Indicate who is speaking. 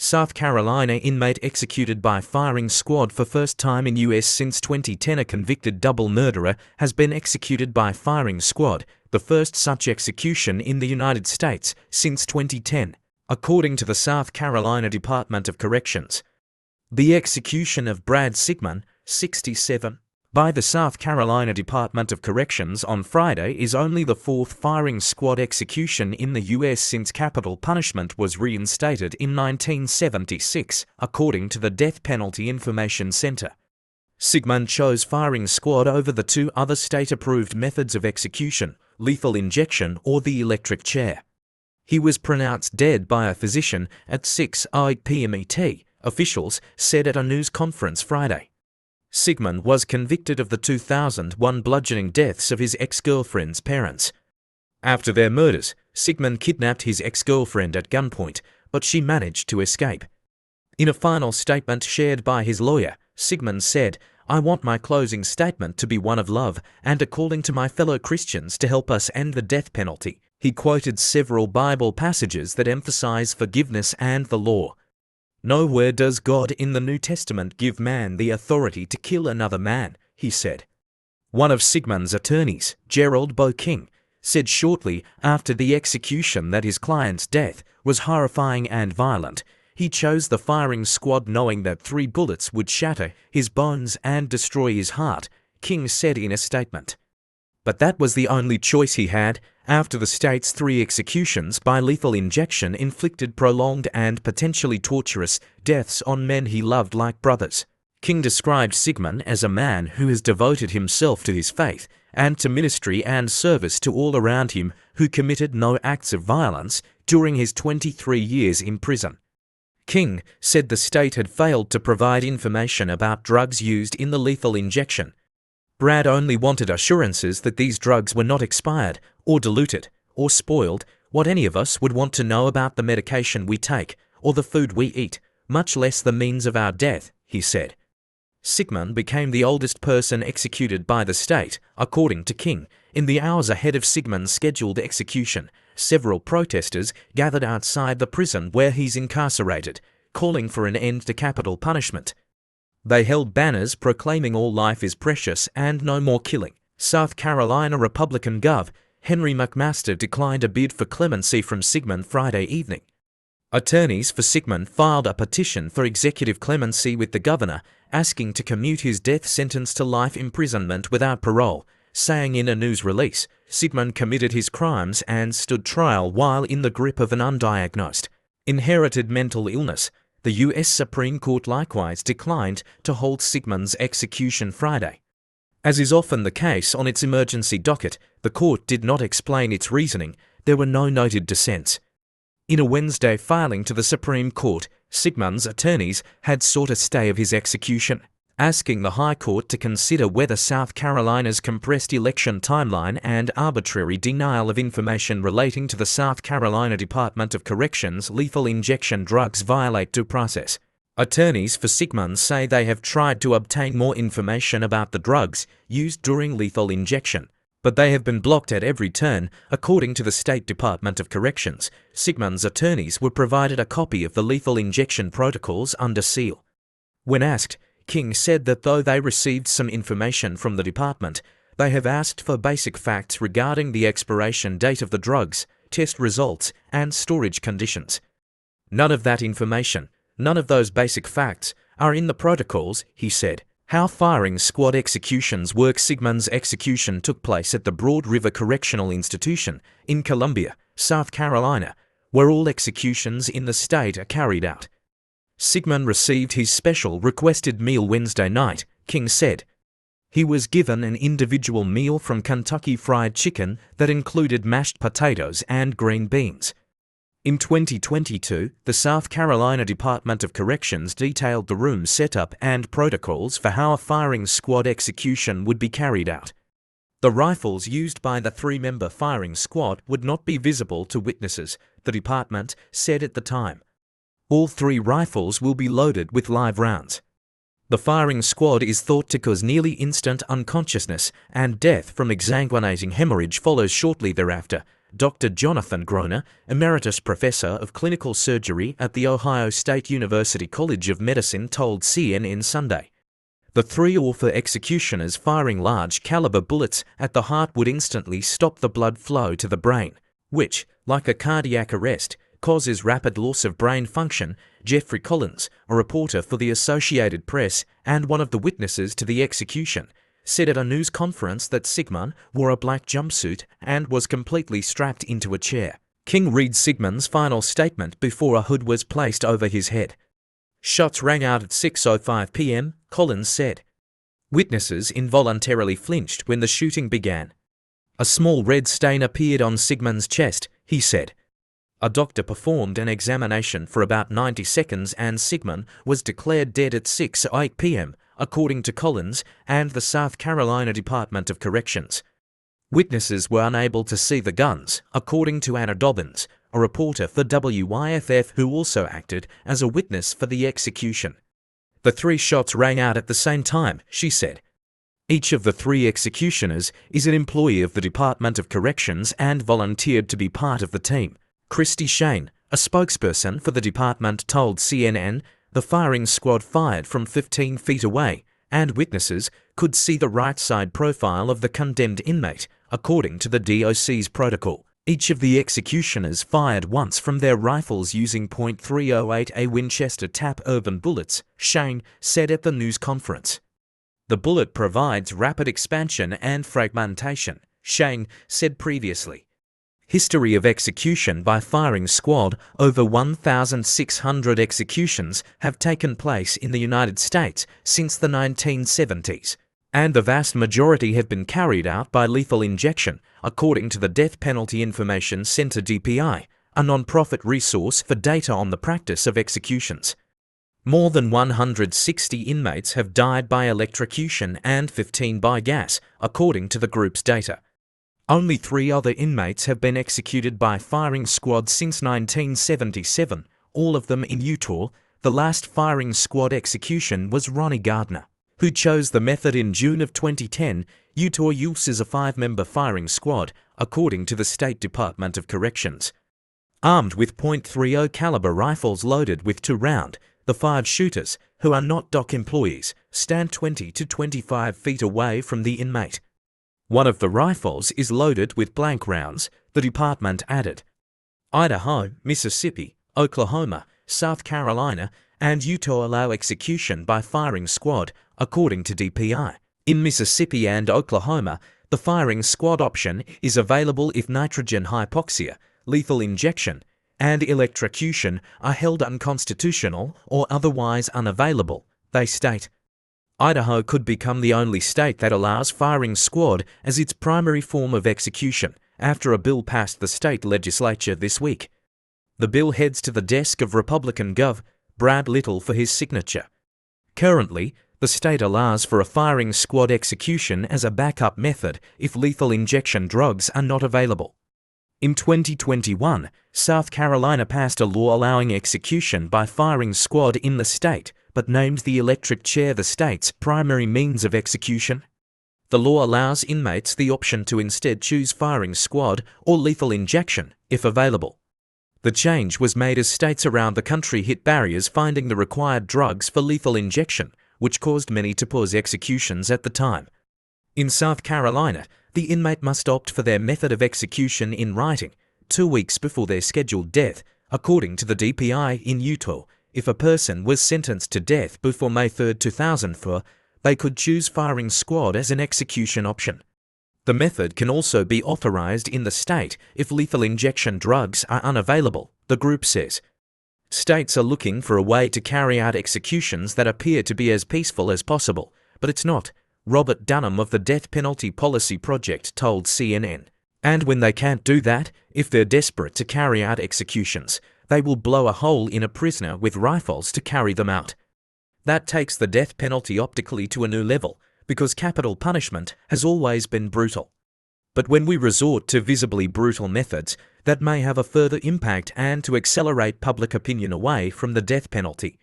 Speaker 1: South Carolina inmate executed by firing squad for first time in U.S. since 2010. A convicted double murderer has been executed by firing squad, the first such execution in the United States since 2010, according to the South Carolina Department of Corrections. The execution of Brad Sigmund, 67, by the South Carolina Department of Corrections on Friday is only the fourth firing squad execution in the U.S. since capital punishment was reinstated in 1976, according to the Death Penalty Information Center. Sigmund chose firing squad over the two other state-approved methods of execution, lethal injection or the electric chair. He was pronounced dead by a physician at 6:08 p.m. ET, officials said at a news conference Friday. Sigmund was convicted of the 2001 bludgeoning deaths of his ex-girlfriend's parents. After their murders, Sigmund kidnapped his ex-girlfriend at gunpoint, but she managed to escape. In a final statement shared by his lawyer, Sigmund said, "I want my closing statement to be one of love and a calling to my fellow Christians to help us end the death penalty." He quoted several Bible passages that emphasize forgiveness and the law. "Nowhere does God in the New Testament give man the authority to kill another man," he said. One of Sigmund's attorneys, Gerald Bo King, said shortly after the execution that his client's death was horrifying and violent. He chose the firing squad knowing that 3 bullets would shatter his bones and destroy his heart, King said in a statement. But that was the only choice he had, after the state's 3 executions by lethal injection inflicted prolonged and potentially torturous deaths on men he loved like brothers. King described Sigmund as a man who has devoted himself to his faith and to ministry and service to all around him, who committed no acts of violence during his 23 years in prison. King said the state had failed to provide information about drugs used in the lethal injection. Brad only wanted assurances that these drugs were not expired, or diluted, or spoiled, what any of us would want to know about the medication we take, or the food we eat, much less the means of our death, he said. Sigmund became the oldest person executed by the state, according to King. In the hours ahead of Sigmund's scheduled execution, several protesters gathered outside the prison where he's incarcerated, calling for an end to capital punishment. They held banners proclaiming all life is precious and no more killing. South Carolina Republican Gov. Henry McMaster declined a bid for clemency from Sigmund Friday evening. Attorneys for Sigmund filed a petition for executive clemency with the governor, asking to commute his death sentence to life imprisonment without parole, saying in a news release, Sigmund committed his crimes and stood trial while in the grip of an undiagnosed, inherited mental illness. The U.S. Supreme Court likewise declined to hold Sigmund's execution Friday. As is often the case on its emergency docket, the court did not explain its reasoning. There were no noted dissents. In a Wednesday filing to the Supreme Court, Sigmund's attorneys had sought a stay of his execution, asking the High Court to consider whether South Carolina's compressed election timeline and arbitrary denial of information relating to the South Carolina Department of Corrections lethal injection drugs violate due process. Attorneys for Sigmund say they have tried to obtain more information about the drugs used during lethal injection, but they have been blocked at every turn, according to the State Department of Corrections. Sigmund's attorneys were provided a copy of the lethal injection protocols under seal. When asked, King said that though they received some information from the department, they have asked for basic facts regarding the expiration date of the drugs, test results, and storage conditions. None of that information, none of those basic facts, are in the protocols, he said. How firing squad executions work. Sigmund's execution took place at the Broad River Correctional Institution in Columbia, South Carolina, where all executions in the state are carried out. Sigmund received his special requested meal Wednesday night, King said. He was given an individual meal from Kentucky Fried Chicken that included mashed potatoes and green beans. In 2022, the South Carolina Department of Corrections detailed the room setup and protocols for how a firing squad execution would be carried out. The rifles used by the 3-member firing squad would not be visible to witnesses, the department said at the time. All 3 rifles will be loaded with live rounds. The firing squad is thought to cause nearly instant unconsciousness, and death from exsanguinating hemorrhage follows shortly thereafter, Dr. Jonathan Groner, Emeritus Professor of Clinical Surgery at The Ohio State University College of Medicine, told CNN Sunday. The three author executioners firing large caliber bullets at the heart would instantly stop the blood flow to the brain, which, like a cardiac arrest, causes rapid loss of brain function. Jeffrey Collins, a reporter for the Associated Press and one of the witnesses to the execution, said at a news conference that Sigmund wore a black jumpsuit and was completely strapped into a chair. King read Sigmund's final statement before a hood was placed over his head. Shots rang out at 6:05 p.m., Collins said. Witnesses involuntarily flinched when the shooting began. A small red stain appeared on Sigmund's chest, he said. A doctor performed an examination for about 90 seconds and Sigmund was declared dead at 6:08 p.m., according to Collins and the South Carolina Department of Corrections. Witnesses were unable to see the guns, according to Anna Dobbins, a reporter for WYFF who also acted as a witness for the execution. The three shots rang out at the same time, she said. Each of the three executioners is an employee of the Department of Corrections and volunteered to be part of the team. Christy Shane, a spokesperson for the department, told CNN the firing squad fired from 15 feet away, and witnesses could see the right side profile of the condemned inmate, according to the DOC's protocol. Each of the executioners fired once from their rifles using .308A Winchester tap urban bullets, Shane said at the news conference. The bullet provides rapid expansion and fragmentation, Shane said previously. History of execution by firing squad. Over 1,600 executions have taken place in the United States since the 1970s, and the vast majority have been carried out by lethal injection, according to the Death Penalty Information Center (DPI), a non-profit resource for data on the practice of executions. More than 160 inmates have died by electrocution and 15 by gas, according to the group's data. Only 3 other inmates have been executed by firing squad since 1977, all of them in Utah. The last firing squad execution was Ronnie Gardner, who chose the method in June of 2010. Utah uses a 5-member firing squad, according to the State Department of Corrections. Armed with .30 caliber rifles loaded with 2-round, the 5 shooters, who are not dock employees, stand 20 to 25 feet away from the inmate. One of the rifles is loaded with blank rounds, the department added. Idaho, Mississippi, Oklahoma, South Carolina, and Utah allow execution by firing squad, according to DPI. In Mississippi and Oklahoma, the firing squad option is available if nitrogen hypoxia, lethal injection, and electrocution are held unconstitutional or otherwise unavailable, they state. Idaho could become the only state that allows firing squad as its primary form of execution after a bill passed the state legislature this week. The bill heads to the desk of Republican Gov. Brad Little for his signature. Currently, the state allows for a firing squad execution as a backup method if lethal injection drugs are not available. In 2021, South Carolina passed a law allowing execution by firing squad in the state, but named the electric chair the state's primary means of execution. The law allows inmates the option to instead choose firing squad or lethal injection, if available. The change was made as states around the country hit barriers finding the required drugs for lethal injection, which caused many to pause executions at the time. In South Carolina, the inmate must opt for their method of execution in writing 2 weeks before their scheduled death, according to the DPI. In Utah, if a person was sentenced to death before May 3, 2004, they could choose firing squad as an execution option. The method can also be authorized in the state if lethal injection drugs are unavailable, the group says. States are looking for a way to carry out executions that appear to be as peaceful as possible, but it's not, Robert Dunham of the Death Penalty Policy Project told CNN. And when they can't do that, if they're desperate to carry out executions, they will blow a hole in a prisoner with rifles to carry them out. That takes the death penalty optically to a new level, because capital punishment has always been brutal. But when we resort to visibly brutal methods, that may have a further impact and to accelerate public opinion away from the death penalty.